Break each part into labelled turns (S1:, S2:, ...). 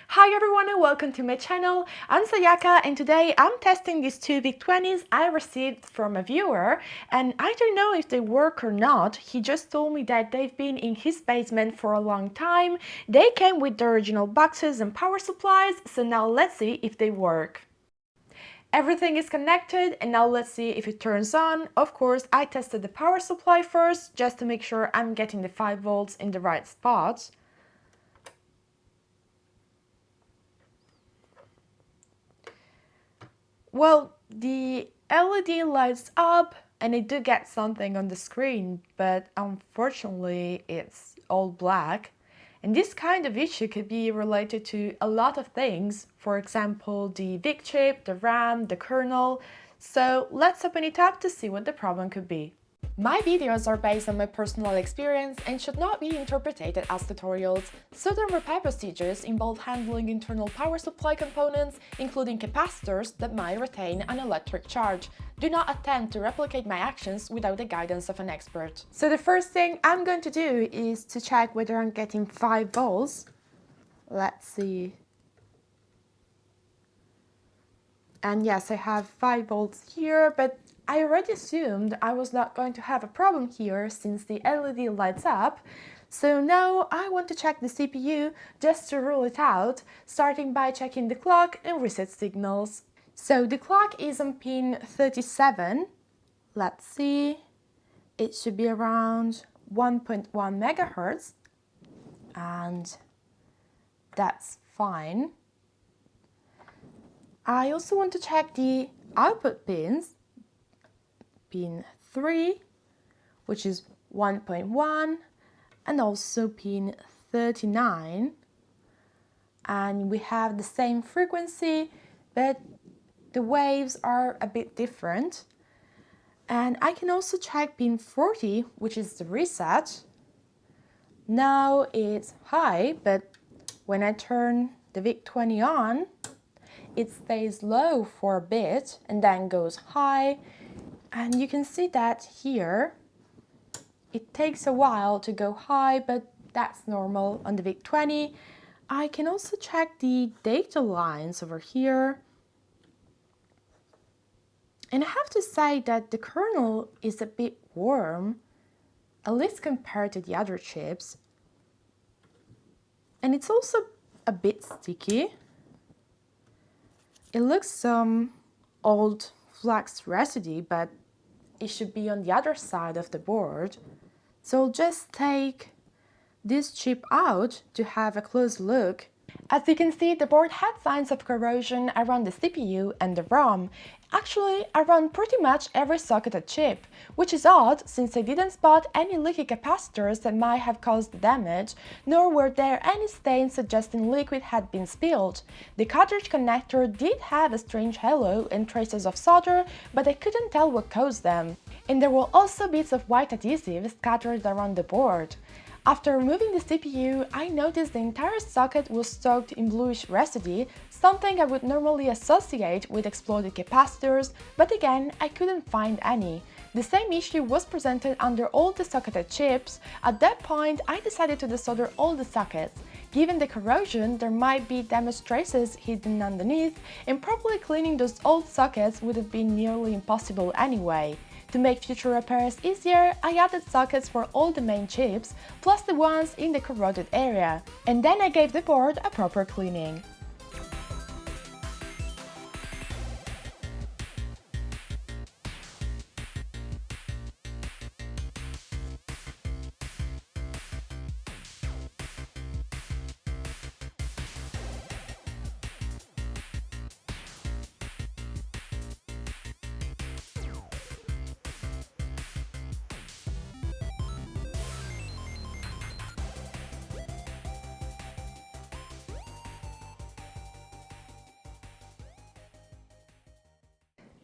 S1: Hi everyone and welcome to my channel. I'm Sayaka and today I'm testing these two VIC-20s I received from a viewer, and I don't know if they work or not. He just told me that they've been in his basement for a long time. They came with the original boxes and power supplies, so now let's see if they work. Everything is connected and now let's see if it turns on. Of course, I tested the power supply first just to make sure I'm getting the 5 volts in the right spot. Well, the LED lights up and I do get something on the screen, but unfortunately it's all black. And this kind of issue could be related to a lot of things, for example, the VIC chip, the RAM, the kernel. So let's open it up to see what the problem could be. My videos are based on my personal experience and should not be interpreted as tutorials. Certain repair procedures involve handling internal power supply components, including capacitors that might retain an electric charge. Do not attempt to replicate my actions without the guidance of an expert. So the first thing I'm going to do is to check whether I'm getting 5 volts. Let's see. And yes, I have 5 volts here, but I already assumed I was not going to have a problem here since the LED lights up. So now I want to check the CPU just to rule it out, starting by checking the clock and reset signals. So the clock is on pin 37. Let's see. It should be around 1.1 megahertz, and that's fine. I also want to check the output pins, pin 3, which is 1.1, and also pin 39. And we have the same frequency, but the waves are a bit different. And I can also check pin 40, which is the reset. Now it's high, but when I turn the VIC-20 on, it stays low for a bit and then goes high, and you can see that here. It takes a while to go high, but that's normal on the VIC-20. I can also check the data lines over here, and I have to say that the kernel is a bit warm, at least compared to the other chips, and it's also a bit sticky. It looks some old flux residue, but it should be on the other side of the board. So I'll just take this chip out to have a close look. As you can see, the board had signs of corrosion around the CPU and the ROM, actually around pretty much every socketed chip, which is odd since I didn't spot any leaky capacitors that might have caused the damage, nor were there any stains suggesting liquid had been spilled. The cartridge connector did have a strange halo and traces of solder, but I couldn't tell what caused them. And there were also bits of white adhesive scattered around the board. After removing the CPU, I noticed the entire socket was soaked in bluish residue, something I would normally associate with exploded capacitors, but again, I couldn't find any. The same issue was presented under all the socketed chips. At that point, I decided to desolder all the sockets. Given the corrosion, there might be damaged traces hidden underneath, and properly cleaning those old sockets would have been nearly impossible anyway. To make future repairs easier, I added sockets for all the main chips, plus the ones in the corroded area, and then I gave the board a proper cleaning.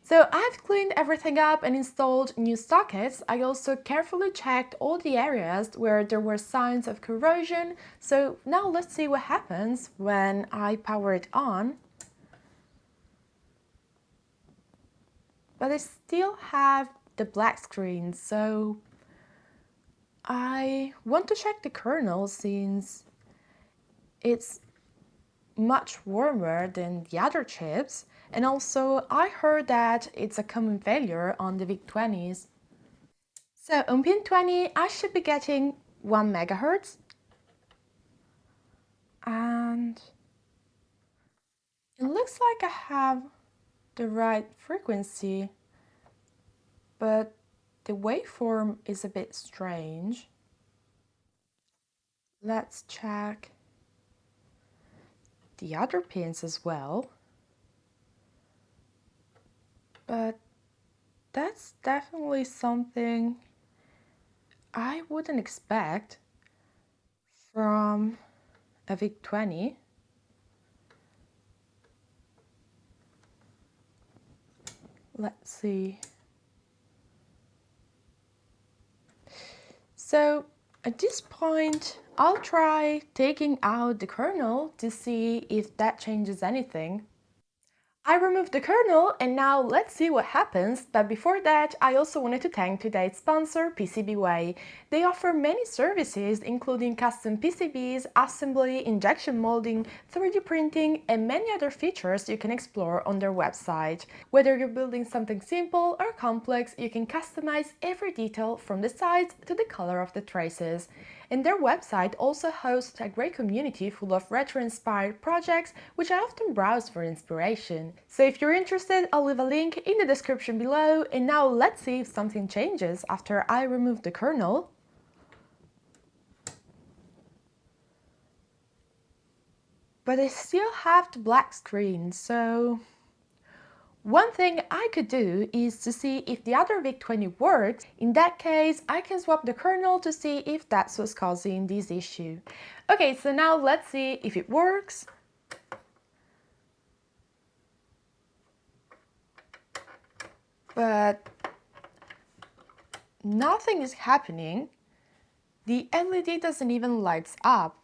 S1: So I've cleaned everything up and installed new sockets. I also carefully checked all the areas where there were signs of corrosion. So now let's see what happens when I power it on. But I still have the black screen, so I want to check the kernel since it's much warmer than the other chips, and also I heard that it's a common failure on the VIC-20s. So on pin 20 I should be getting 1 megahertz, and it looks like I have the right frequency, but the waveform is a bit strange. Let's check the other pins as well. But that's definitely something I wouldn't expect from a VIC-20. Let's see. So at this point, I'll try taking out the kernel to see if that changes anything. I removed the kernel and now let's see what happens, but before that I also wanted to thank today's sponsor PCBWay. They offer many services including custom PCBs, assembly, injection molding, 3D printing and many other features you can explore on their website. Whether you're building something simple or complex, you can customize every detail from the size to the color of the traces. And their website also hosts a great community full of retro-inspired projects, which I often browse for inspiration. So if you're interested, I'll leave a link in the description below, and now let's see if something changes after I remove the kernel. But I still have the black screen, so one thing I could do is to see if the other VIC-20 works. In that case, I can swap the kernel to see if that's what's causing this issue. Okay, so now let's see if it works. But nothing is happening. The LED doesn't even light up.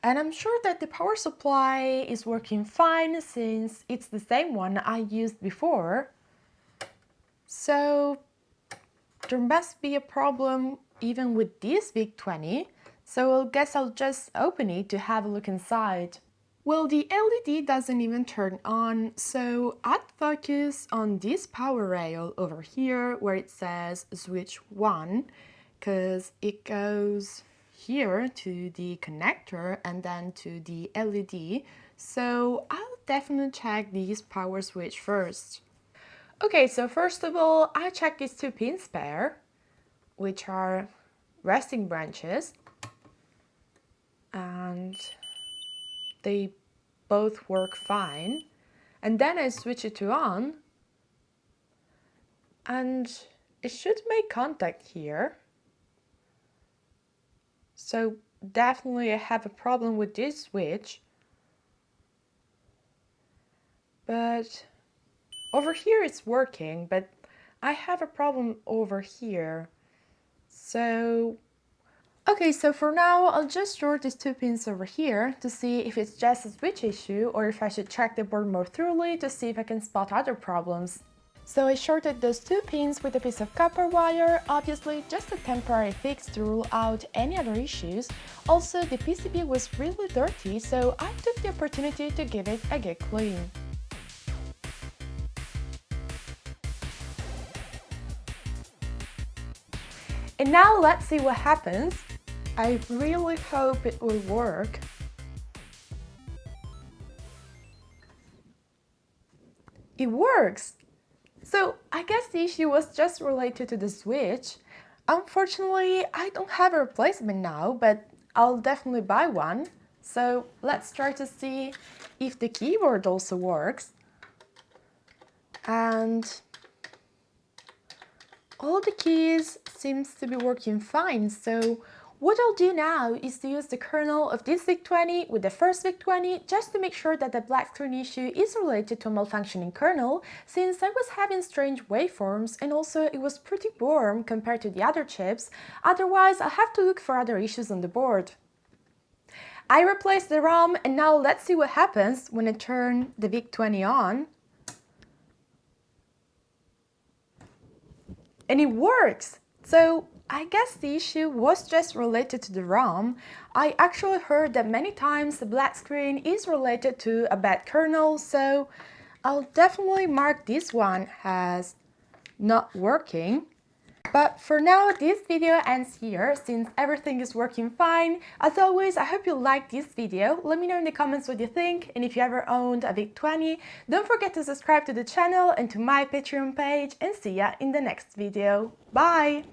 S1: And I'm sure that the power supply is working fine since it's the same one I used before. So there must be a problem even with this VIC-20. So I guess I'll just open it to have a look inside. Well, the LED doesn't even turn on, so I'd focus on this power rail over here where it says switch 1, because it goes here to the connector and then to the LED, so I'll definitely check this power switch first. Okay, so first of all, I check these two pins pair, which are resting branches, and they both work fine. And then I switch it to on, and it should make contact here. So definitely I have a problem with this switch. But over here it's working, but I have a problem over here. So okay, so for now I'll just short these two pins over here to see if it's just a switch issue or if I should check the board more thoroughly to see if I can spot other problems. So I shorted those two pins with a piece of copper wire, obviously just a temporary fix to rule out any other issues. Also, the PCB was really dirty, so I took the opportunity to give it a good clean. And now let's see what happens. I really hope it will work. It works! So I guess the issue was just related to the switch. Unfortunately, I don't have a replacement now, but I'll definitely buy one. So let's try to see if the keyboard also works. And all the keys seems to be working fine, so what I'll do now is to use the kernel of this VIC-20 with the first VIC-20 just to make sure that the black screen issue is related to a malfunctioning kernel, since I was having strange waveforms and also it was pretty warm compared to the other chips. Otherwise I'll have to look for other issues on the board. I replaced the ROM, and now let's see what happens when I turn the VIC-20 on. And it works! So I guess the issue was just related to the ROM. I actually heard that many times the black screen is related to a bad kernel, so I'll definitely mark this one as not working. But for now, this video ends here since everything is working fine. As always, I hope you liked this video. Let me know in the comments what you think, and if you ever owned a VIC-20, don't forget to subscribe to the channel and to my Patreon page, and see ya in the next video. Bye!